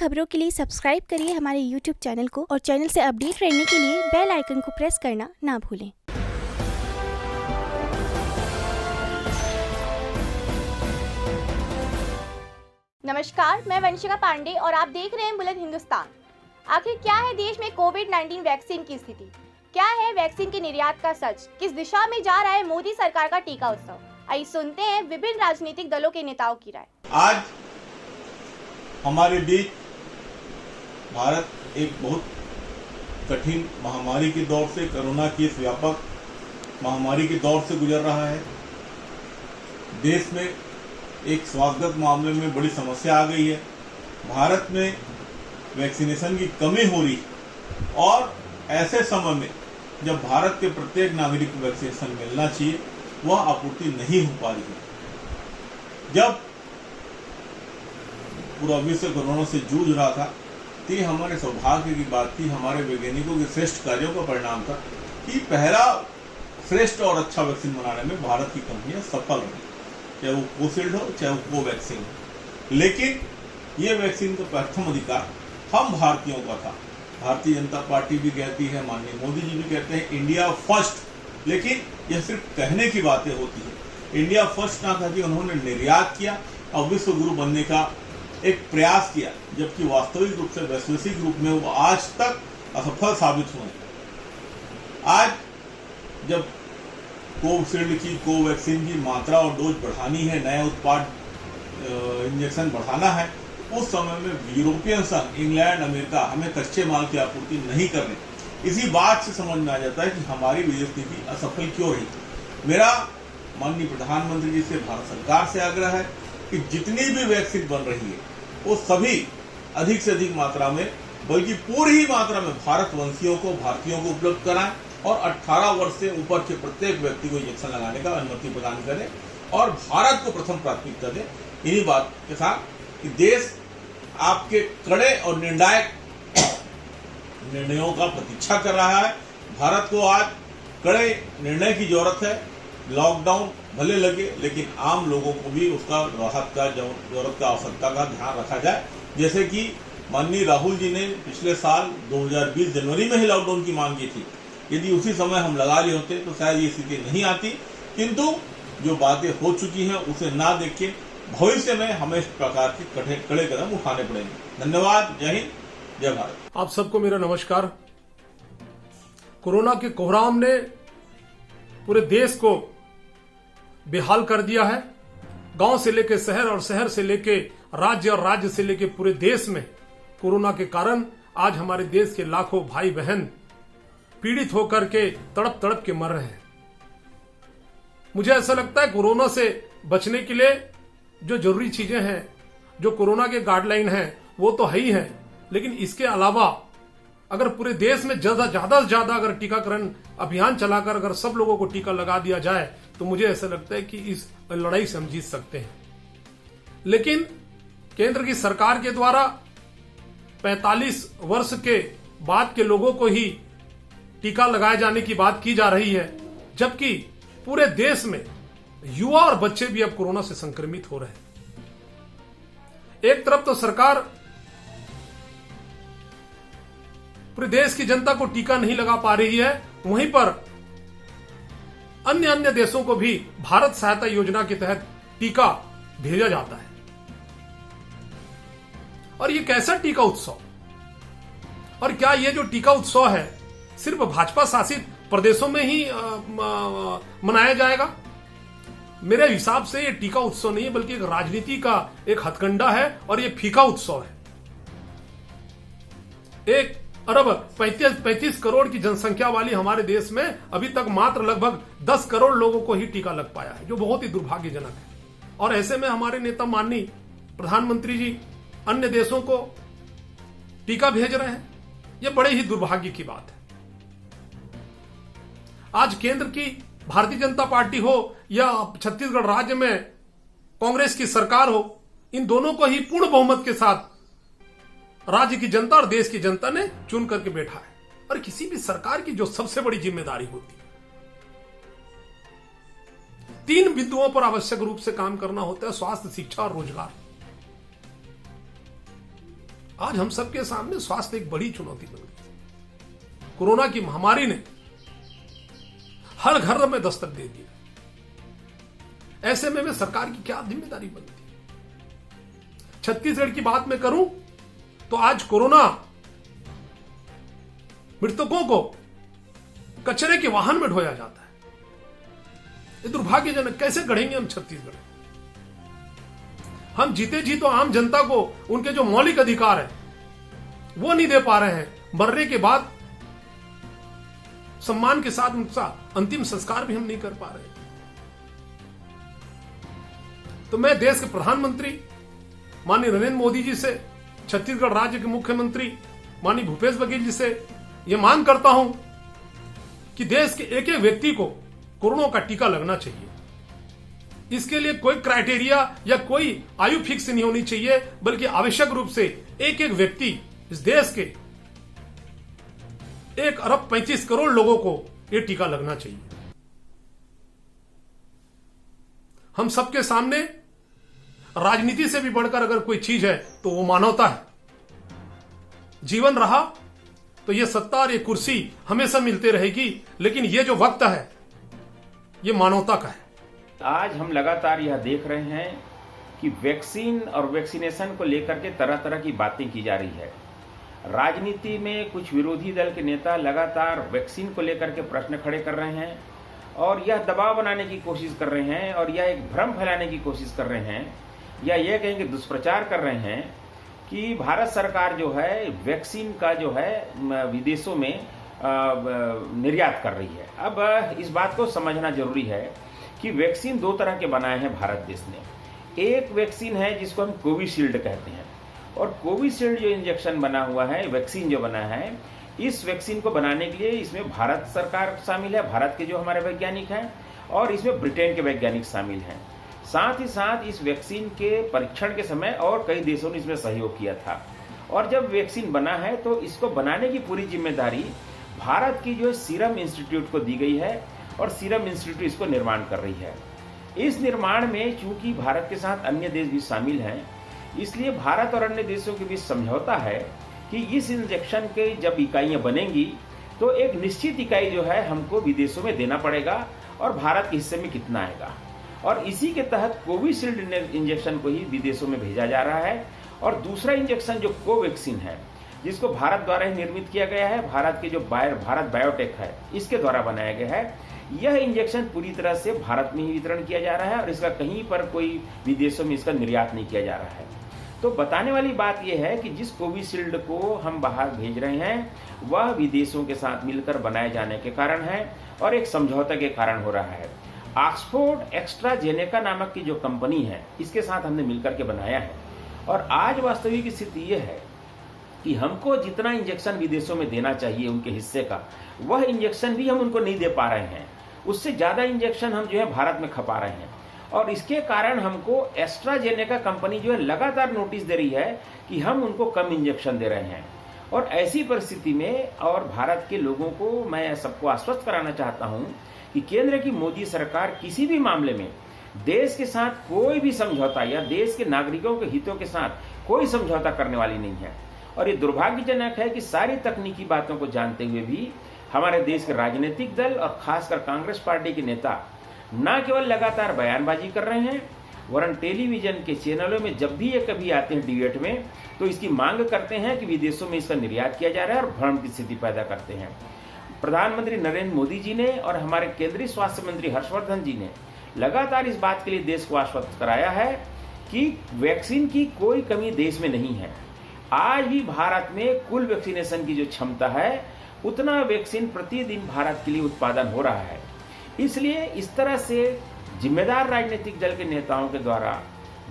खबरों के लिए सब्सक्राइब करिए हमारे YouTube चैनल को और चैनल से अपडेट रहने के लिए बेल आइकन को प्रेस करना ना भूलें। नमस्कार, मैं वंशिका पांडे और आप देख रहे हैं बुलेटिन हिंदुस्तान। आखिर क्या है देश में कोविड-19 वैक्सीन की स्थिति? क्या है वैक्सीन के निर्यात का सच? किस दिशा में जा रहा है मोदी सरकार का टीका उत्सव? आइए सुनते हैं विभिन्न राजनीतिक दलों के नेताओं की राय। आज हमारे बीच भारत एक बहुत कठिन महामारी के दौर से, कोरोना की इस व्यापक महामारी के दौर से गुजर रहा है। देश में एक स्वास्थ्यगत मामले में बड़ी समस्या आ गई है। भारत में वैक्सीनेशन की कमी हो रही है और ऐसे समय में जब भारत के प्रत्येक नागरिक को वैक्सीनेशन मिलना चाहिए, वह आपूर्ति नहीं हो पा रही है। जब पूरा विश्व कोरोना से जूझ रहा था, तो ये हमारे सौभाग्य की बात थी, हमारे वैज्ञानिकों के श्रेष्ठ कार्यों का परिणाम था कि पहला श्रेष्ठ और अच्छा वैक्सीन बनाने में भारत की कंपनियां सफल रही, चाहे वो कोविशील्ड हो चाहे वो कोवैक्सीन हो। लेकिन ये वैक्सीन का प्रथम अधिकार हम भारतीयों का था। भारतीय जनता पार्टी भी कहती है, माननीय मोदी जी भी कहते हैं इंडिया फर्स्ट, लेकिन यह सिर्फ कहने की बातें होती है। इंडिया फर्स्ट ना करके उन्होंने निर्यात किया और विश्व गुरु बनने का एक प्रयास किया, जबकि वास्तविक रूप से वैश्विक रूप में वो आज तक असफल साबित हुए। आज जब कोविशील्ड की, कोवैक्सीन की मात्रा और डोज बढ़ानी है, नया उत्पाद इंजेक्शन बढ़ाना है, उस समय में यूरोपियन संघ, इंग्लैंड, अमेरिका हमें कच्चे माल की आपूर्ति नहीं कर रहे। इसी बात से समझ में आ जाता है कि हमारी विदेश नीति असफल क्यों रही। मेरा माननीय प्रधानमंत्री जी से, भारत सरकार से आग्रह है कि जितनी भी वैक्सीन बन रही है वो सभी अधिक से अधिक मात्रा में, बल्कि पूरी ही मात्रा में भारतवंशियों को, भारतीयों को उपलब्ध कराएं और 18 वर्ष से ऊपर के प्रत्येक व्यक्ति को इंजेक्शन लगाने का अनुमति प्रदान करें और भारत को प्रथम प्राथमिकता दें। इन्हीं बात के साथ कि देश आपके कड़े और निर्णायक निर्णयों का प्रतीक्षा कर रहा है। भारत को आज कड़े निर्णय की जरूरत है। लॉकडाउन भले लगे, लेकिन आम लोगों को भी उसका राहत का, जरूरत का, आवश्यकता का ध्यान रखा जाए। जैसे कि माननीय राहुल जी ने पिछले साल 2020 जनवरी में ही लॉकडाउन की मांग की थी। यदि उसी समय हम लगा लिए होते तो शायद ये स्थिति नहीं आती, किंतु जो बातें हो चुकी हैं उसे ना देख के भविष्य में हमें इस प्रकार के कड़े कदम उठाने पड़ेंगे। धन्यवाद। जय हिंद, जय भारत। आप सबको मेरा नमस्कार। कोरोना के कोहराम ने पूरे देश को बेहाल कर दिया है। गांव से लेकर शहर और शहर से लेकर राज्य और राज्य से लेकर पूरे देश में कोरोना के कारण आज हमारे देश के लाखों भाई बहन पीड़ित होकर के तड़प तड़प के मर रहे हैं। मुझे ऐसा लगता है कोरोना से बचने के लिए जो जरूरी चीजें हैं, जो कोरोना के गाइडलाइन हैं, वो तो है ही है, लेकिन इसके अलावा अगर पूरे देश में ज्यादा से ज्यादा अगर टीकाकरण अभियान चलाकर अगर सब लोगों को टीका लगा दिया जाए तो मुझे ऐसा लगता है कि इस लड़ाई से हम जीत सकते हैं। लेकिन केंद्र की सरकार के द्वारा 45 वर्ष के बाद के लोगों को ही टीका लगाए जाने की बात की जा रही है, जबकि पूरे देश में युवा और बच्चे भी अब कोरोना से संक्रमित हो रहे हैं। एक तरफ तो सरकार पूरे देश की जनता को टीका नहीं लगा पा रही है, वहीं पर अन्य देशों को भी भारत सहायता योजना के तहत टीका भेजा जाता है। और ये कैसा टीका उत्सव? और क्या ये जो टीका उत्सव है सिर्फ भाजपा शासित प्रदेशों में ही मनाया जाएगा? मेरे हिसाब से ये टीका उत्सव नहीं है, बल्कि एक राजनीति का एक हथकंडा है और ये फीका उत्सव है। 1 अरब 35 करोड़ की जनसंख्या वाली हमारे देश में अभी तक मात्र लगभग 10 करोड़ लोगों को ही टीका लग पाया है, जो बहुत ही दुर्भाग्यजनक है। और ऐसे में हमारे नेता माननीय प्रधानमंत्री जी अन्य देशों को टीका भेज रहे हैं, यह बड़े ही दुर्भाग्य की बात है। आज केंद्र की भारतीय जनता पार्टी हो या छत्तीसगढ़ राज्य में कांग्रेस की सरकार हो, इन दोनों को ही पूर्ण बहुमत के साथ राज्य की जनता और देश की जनता ने चुन करके बैठा है। और किसी भी सरकार की जो सबसे बड़ी जिम्मेदारी होती है, 3 बिंदुओं पर आवश्यक रूप से काम करना होता है: स्वास्थ्य, शिक्षा और रोजगार। आज हम सबके सामने स्वास्थ्य एक बड़ी चुनौती बन गई। कोरोना की महामारी ने हर घर में दस्तक दे दिया। ऐसे में सरकार की क्या जिम्मेदारी बनती है? छत्तीसगढ़ की बात मैं करूं तो आज कोरोना मृतकों को कचरे के वाहन में ढोया जाता है। ये दुर्भाग्यजनक। कैसे गढ़ेंगे हम छत्तीसगढ़? हम जीते जी तो आम जनता को उनके जो मौलिक अधिकार है वो नहीं दे पा रहे हैं। मरने के बाद सम्मान के साथ उनका अंतिम संस्कार भी हम नहीं कर पा रहे हैं। तो मैं देश के प्रधानमंत्री माननीय नरेंद्र मोदी जी से, छत्तीसगढ़ राज्य के मुख्यमंत्री माननीय भूपेश बघेल जी से यह मांग करता हूं कि देश के एक एक व्यक्ति को कोरोना का टीका लगना चाहिए। इसके लिए कोई क्राइटेरिया या कोई आयु फिक्स नहीं होनी चाहिए, बल्कि आवश्यक रूप से एक एक व्यक्ति, इस देश के 1 अरब 35 करोड़ लोगों को यह टीका लगना चाहिए। हम सबके सामने राजनीति से भी बढ़कर अगर कोई चीज है तो वो मानवता है। जीवन रहा तो ये सत्ता और ये कुर्सी हमेशा मिलती रहेगी, लेकिन ये जो वक्त है ये मानवता का है। आज हम लगातार यह देख रहे हैं कि वैक्सीन और वैक्सीनेशन को लेकर के तरह तरह की बातें की जा रही है। राजनीति में कुछ विरोधी दल के नेता लगातार वैक्सीन को लेकर के प्रश्न खड़े कर रहे हैं और यह दबाव बनाने की कोशिश कर रहे हैं और यह एक भ्रम फैलाने की कोशिश कर रहे हैं, या यह कहेंगे दुष्प्रचार कर रहे हैं कि भारत सरकार जो है वैक्सीन का जो है विदेशों में निर्यात कर रही है। अब इस बात को समझना जरूरी है कि वैक्सीन 2 तरह के बनाए हैं भारत देश ने। एक वैक्सीन है जिसको हम कोविशील्ड कहते हैं, और कोविशील्ड जो इंजेक्शन बना हुआ है, वैक्सीन जो बना है, इस वैक्सीन को बनाने के लिए इसमें भारत सरकार शामिल है, भारत के जो हमारे वैज्ञानिक हैं, और इसमें ब्रिटेन के वैज्ञानिक शामिल हैं। साथ ही साथ इस वैक्सीन के परीक्षण के समय और कई देशों ने इसमें सहयोग किया था। और जब वैक्सीन बना है तो इसको बनाने की पूरी जिम्मेदारी भारत की जो सीरम इंस्टीट्यूट को दी गई है, और सीरम इंस्टीट्यूट इसको निर्माण कर रही है। इस निर्माण में चूंकि भारत के साथ अन्य देश भी शामिल हैं, इसलिए भारत और अन्य देशों के बीच समझौता है कि इस इंजेक्शन के जब इकाइयां बनेंगी तो एक निश्चित इकाई जो है हमको विदेशों में देना पड़ेगा और भारत के हिस्से में कितना आएगा। और इसी के तहत कोविशील्ड इंजेक्शन को ही विदेशों में भेजा जा रहा है। और दूसरा इंजेक्शन जो कोवैक्सीन है, जिसको भारत द्वारा ही निर्मित किया गया है, भारत के जो भारत बायोटेक है इसके द्वारा बनाया गया है, यह इंजेक्शन पूरी तरह से भारत में ही वितरण किया जा रहा है और इसका कहीं पर कोई विदेशों में इसका निर्यात नहीं किया जा रहा है। तो बताने वाली बात यह है कि जिस कोविशील्ड को हम बाहर भेज रहे हैं वह विदेशों के साथ मिलकर बनाए जाने के कारण है और एक समझौते के कारण हो रहा है। ऑक्सफोर्ड एस्ट्राजेनेका नामक की जो कंपनी है, इसके साथ हमने मिलकर के बनाया है। और आज वास्तविक स्थिति यह है कि हमको जितना इंजेक्शन विदेशों में देना चाहिए उनके हिस्से का, वह इंजेक्शन भी हम उनको नहीं दे पा रहे हैं। उससे ज्यादा इंजेक्शन हम जो है भारत में खपा रहे हैं। और इसके कारण हमको एस्ट्राजेनेका कंपनी जो है लगातार नोटिस दे रही है कि हम उनको कम इंजेक्शन दे रहे हैं। और ऐसी परिस्थिति में और भारत के लोगों को मैं सबको आश्वस्त कराना चाहता हूं कि केंद्र की मोदी सरकार किसी भी मामले में देश के साथ कोई भी समझौता या देश के नागरिकों के हितों के साथ कोई समझौता करने वाली नहीं है। और ये दुर्भाग्यजनक है कि सारी तकनीकी बातों को जानते हुए भी हमारे देश के राजनीतिक दल और खासकर कांग्रेस पार्टी के नेता न केवल लगातार बयानबाजी कर रहे हैं, वरन टेलीविजन के चैनलों में जब भी ये कभी आते हैं डिबेट में तो इसकी मांग करते हैं कि विदेशों में इसका निर्यात किया जा रहा है और भ्रम की स्थिति पैदा करते हैं। प्रधानमंत्री नरेंद्र मोदी जी ने और हमारे केंद्रीय स्वास्थ्य मंत्री हर्षवर्धन जी ने लगातार इस बात के लिए देश को आश्वस्त कराया है कि वैक्सीन की कोई कमी देश में नहीं है। आज भी भारत में कुल वैक्सीनेशन की जो क्षमता है उतना वैक्सीन प्रतिदिन भारत के लिए उत्पादन हो रहा है। इसलिए इस तरह से जिम्मेदार राजनीतिक दल के नेताओं के द्वारा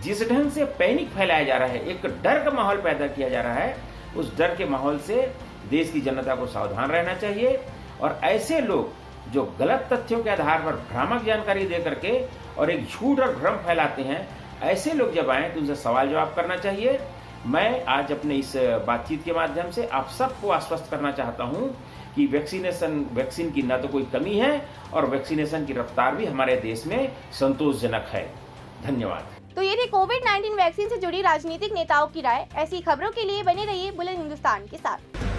जिस ढंग से पैनिक फैलाया जा रहा है, एक डर का माहौल पैदा किया जा रहा है, उस डर के माहौल से देश की जनता को सावधान रहना चाहिए। और ऐसे लोग जो गलत तथ्यों के आधार पर भ्रामक जानकारी दे करके और एक झूठ और भ्रम फैलाते हैं, ऐसे लोग जब आए तो उनसे सवाल जवाब करना चाहिए। मैं आज अपने इस बातचीत के माध्यम से आप सबको आश्वस्त करना चाहता हूं कि वैक्सीन की न तो कोई कमी है और वैक्सीनेशन की रफ्तार भी हमारे देश में संतोषजनक है। धन्यवाद। तो ये थी कोविड-19 वैक्सीन से जुड़ी राजनीतिक नेताओं की राय। ऐसी खबरों के लिए बने रहिए बुलेटिन हिंदुस्तान के साथ।